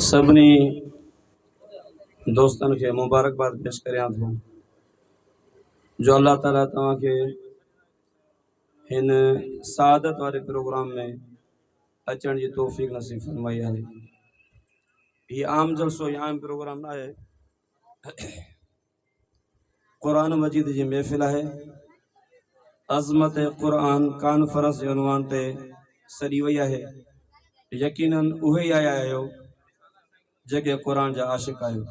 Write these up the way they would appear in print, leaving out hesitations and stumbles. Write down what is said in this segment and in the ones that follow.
सबनी दोस्तन के मुबारकबाद पेश करियां थो जो अल्लाह ताला तव्हां के हिन सादत वाले प्रोग्राम में अचण जी तौफ़ीक़ नसीब फरमाई है। ये आम जलसो या आम प्रोग्राम ना है, कुरान मजीद जी महफ़िल है। अज़मत कुरान कॉन्फ्रेंस के उनवान ते सड़ी वही है। यकीनन उहे ही आया आयो जेके कुरान जा आशिक आयो,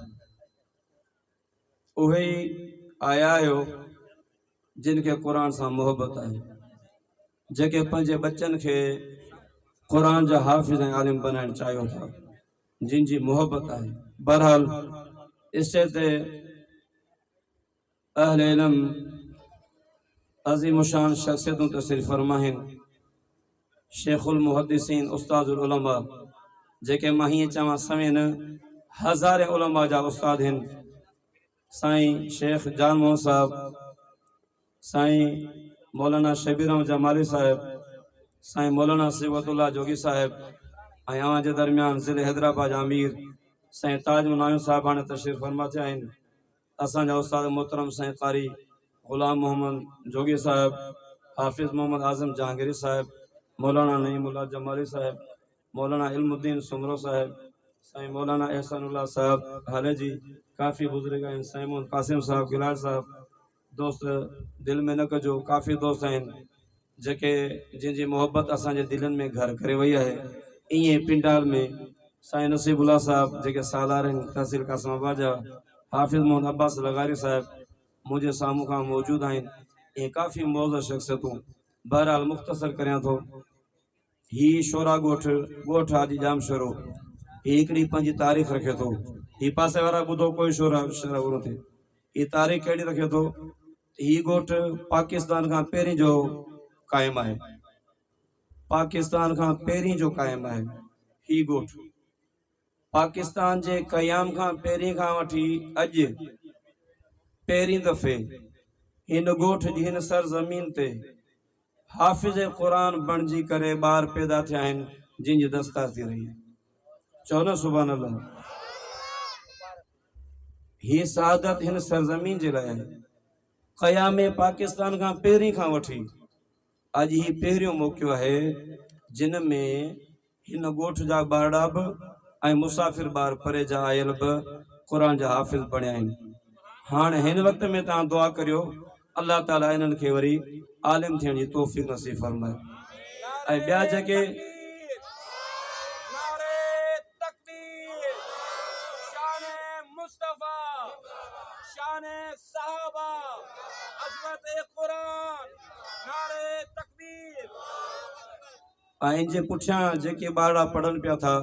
उहे ही आया आयो जिनके कुरान से मोहब्बत है, जेके पंजे बच्चन के कुरान जा हाफिज आलिम बनाना चाहियो था, जिन जी मोहब्बत है। बहरहाल इससे ते अहले इल्म अज़ीम शान शख्सियतों तशरीफ़ फरमा हैं। शेखुल मुहद्दिसीन उस्तादुल उलमा जेके माही चवा समेन हज़ारे उलमा जा उस्ताद हैं। साईं शेख जान मोहम्मद साहब, साईं मौलाना शबीर अहमद जमाली साहब, साईं मौलाना सिवतुल्लाह जोगी साहब, आवां जे दरमियान ज़िले हैदराबाद अमीर साईं ताज मुनायम साहब ने तशरीफ़ फरमा थिया आहिनि। असांजा उस्ताद मोहतरम साईं कारी गुलाम मोहम्मद जोगी साहब, हाफिज़ मोहम्मद आज़म जहांगीरी साहब, मौलाना नईमुल्लाह जमाली साहब, मौलाना इल्मुद्दीन सुमरो साहब, साईं मौलाना एहसानुल्लाह साहब हाले जी, काफ़ी बुजुर्ग आहिनि। साईं मोहम्मद कासिम साहब गिलार साहब, दोस्त दिल में न कजो, काफ़ी दोस्त आहिनि जेके जिन जी मोहब्बत असांजे दिलनि में घर करे वही है। इएं पिंडाल में साईं नसीबुल्लाह साहब जेके सालार आहिनि तहसील कासिमाबाद जा, हाफिज़ मोहम्मद अब्बास लगारी साहब मुझे सामू खां मौजूद आहिनि। ये काफ़ी मौज़ शख्सियतूं। बहरहाल मुख्तसर करियां थो। ही शोरा गोठ आदि जाम शोरो ही हिकिड़ी पंहिंजी तारीख़ रखे थो। ही पासे वारा ॿुधो कोई शोरा न थे। ही तारीख़ कहिड़ी रखे थो? ही गोठ पाकिस्तान खां पहिरीं जो क़ाइमु आहे, पाकिस्तान खां पहिरीं जो क़ाइमु आहे। ही गोठ पाकिस्तान जे क़याम खां पहिरीं खां वठी अॼु पहिरीं दफ़े हिन गोठ जी हिन सरज़मीन ते हाफिज़ कुरान बणजी करे ॿार पैदा थिया आहिनि, जिन जी दस्तार थी रही है। चओ न सुभान अल्लाह। ही सआदत हिन सरज़मीन जे लाइ आहे। क़याम पाकिस्तान खां पहिरीं खां वठी अॼु ही पहिरियों मौक़ो आहे जिन में हिन गोठ जा ॿारड़ा बि ऐं मुसाफ़िर ॿार परे जा आयल बि कुरान जा हाफ़िज़ बणिया आहिनि। हाणे हिन वक़्त में तव्हां दुआ करियो अल्लाह ताला इन्हनि खे वरी आलिम थियण जी तौफ़ीक़ नसीब फरमाए। ऐं ॿिया जेके इन जे पुठियां जेके ॿारड़ा पढ़नि पिया था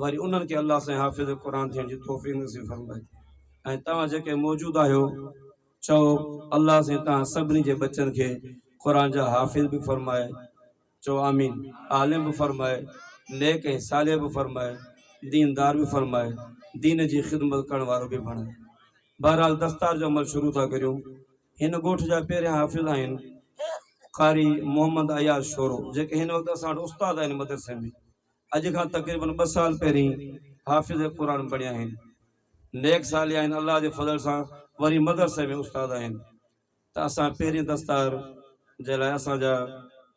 वरी उन्हनि खे अल्लाह से हाफ़िज़ कुरान थियण जी तौफ़ीक़ नसीब फरमाए। ऐं तव्हां जेके मौजूद आहियो चओ अल्लाह से तव्हां सभिनी जे बच्चन के कुरान जा हाफ़िज़ भी फरमाए। चो आमीन। आलिम भी फरमाए, नेक ऐं सालिह भी फरमाए, दीनदार भी फरमाए, दीन जी खिदमत करण वारो भी बणाए। बहरहाल दस्तार जो अमल शुरू था करियूं। हिन गोठ जा पहिरियां हाफ़िज़ आहिनि कारी मोहम्मद अयाज शोरो जेके हिन वक़्तु असां वटि उस्ताद आहिनि मदरसे में। अॼु खां तक़रीबन 2 साल पहिरीं हाफ़िज़ कुरान बणिया आहिनि। नेक सालिह आहिनि, अल्लाह जे फज़ल सां वरी मदरसे में उस्ताद आहिनि। त असां पहिरीं दस्तार जे लाइ असांजा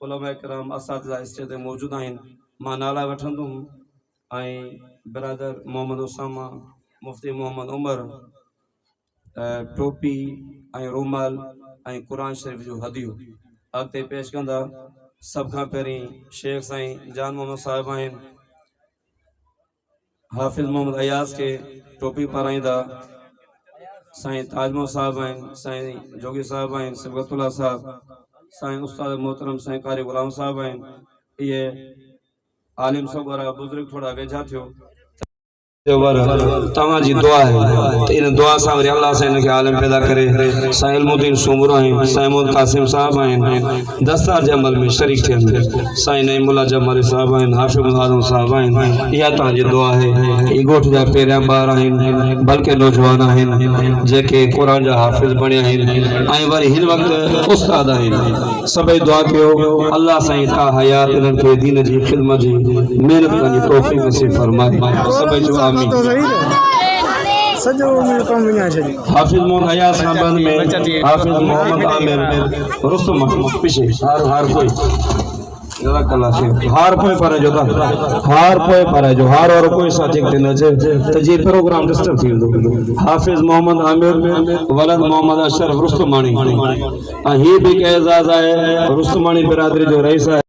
उलमा इकराम असातिज़ा स्टेज ते मौजूद आहिनि। मां नाला वठंदुमि ऐं बिरादर मोहम्मद उसामा, मुफ्ती मोहम्मद उमर टोपी ऐं रूमाल ऐं कुरान शरीफ़ जो हदियो अॻिते पेश कंदा। सभ खां पहिरीं शेख साईं जान मोहम्मद साहिब आहिनि, हाफ़िज़ मोहम्मद अयाज़ के टोपी पाराईंदा। साईं ताजमो साहब आहिनि, साईं जोगी साहब आहिनि, सिबगतुल्लाह साहब, साईं उस्ताद मोहतरम साईं कारी गुलाम साहब आहिनि। ये आलिम सब वारा बुजुर्ग थोड़ा वेझा थियो तव्हांजी दुआ है तो इन दुआ सां वरी अल्लाह से इनके आलिम पैदा करे। साईं इल्मुद्दीन सुमरो आहिनि, साईं मोहम्मद कासिम साहब आहिनि, दस्तार जे अमल में शरीक थियनि। साईं नईमुल्लाह जमाली साहब आहिनि, हाफ़िज़ आज़म साहब आहिनि। इहा तव्हांजी दुआ है। ई गोठ जा पहिरियां ॿार आहिनि, बल्कि नौजवान आहिनि जेके कुरान जा हाफ़िज़ बणिया आहिनि ऐं वरी हिन वक़्तु उस्ताद आहिनि। सभई दुआ कयो अल्लाह साईं ता हयात इन्हनि खे दीन जी खिदमत जी महिनत करण जी तौफ़ीक़ नसीब फरमाए। सभई जो आमीन। सजो में कम विना छड़ी हाफिज मोहम्मद अयाज साहब में हाफिज मोहम्मद आमिर रुस्तम पीछे हार कोई जज़ाकल्लाह खैर हार कोई पर जो हार कोई पर जो हार और कोई साजिक दिन जे त जी प्रोग्राम डिस्टर्ब थी दो हाफिज मोहम्मद आमिर वलद मोहम्मद अशरफ रुस्तमानी ही भी के एजाज है रुस्तमानी बिरादरी जो रईस है।